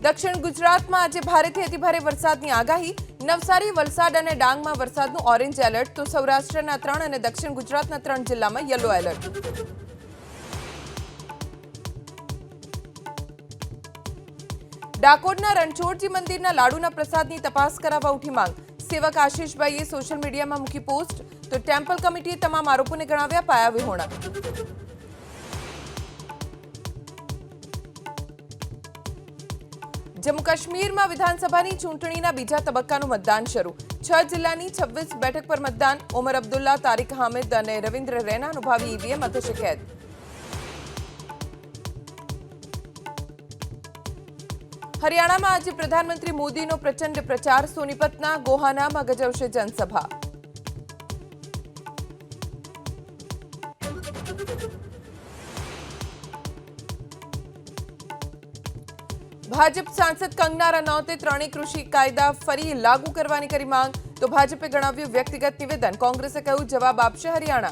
દક્ષિણ ગુજરાતમાં આજે ભારેથી અતિભારે વરસાદની આગાહી। નવસારી, વલસાડ અને ડાંગમાં વરસાદનું ઓરેન્જ એલર્ટ, તો સૌરાષ્ટ્રના 3 અને દક્ષિણ ગુજરાતના 3 જિલ્લામાં યલો એલર્ટ। ડાકોરના રણછોડજી મંદિરના લાડુના પ્રસાદની તપાસ કરાવવા ઉઠી માંગ। સેવક આશીષભાઈએ સોશિયલ મીડિયામાં મૂકી પોસ્ટ, તો ટેમ્પલ કમિટીએ તમામ આરોપોને ગણાવ્યા પાયા વિહોણા। जम्मू काश्मीर में विधानसभा की चूंटणी बीजा तबक्काનું मतदान शुरू। 6 जिल्लाની 26 બેઠક પર मतदान। उमर अब्दुल्ला, तारिक हामिद और रविंद्र रैना भावी ईवीएम अध्यक्ष कैद। हरियाणा में आज प्रधानमंत्री मोदी प्रचंड प्रचार। सोनीपतना, गोहाना में गजवशे जनसभा। भाजप सांसद कंगना रनौते 3 कृषि कायदा फरी लागू करवानी करी मांग, तो भाजपे गणाव्યું व्यक्तिगत निवेदन। कांग्रेसे कह્યું जवाब आपशे हरियाणा।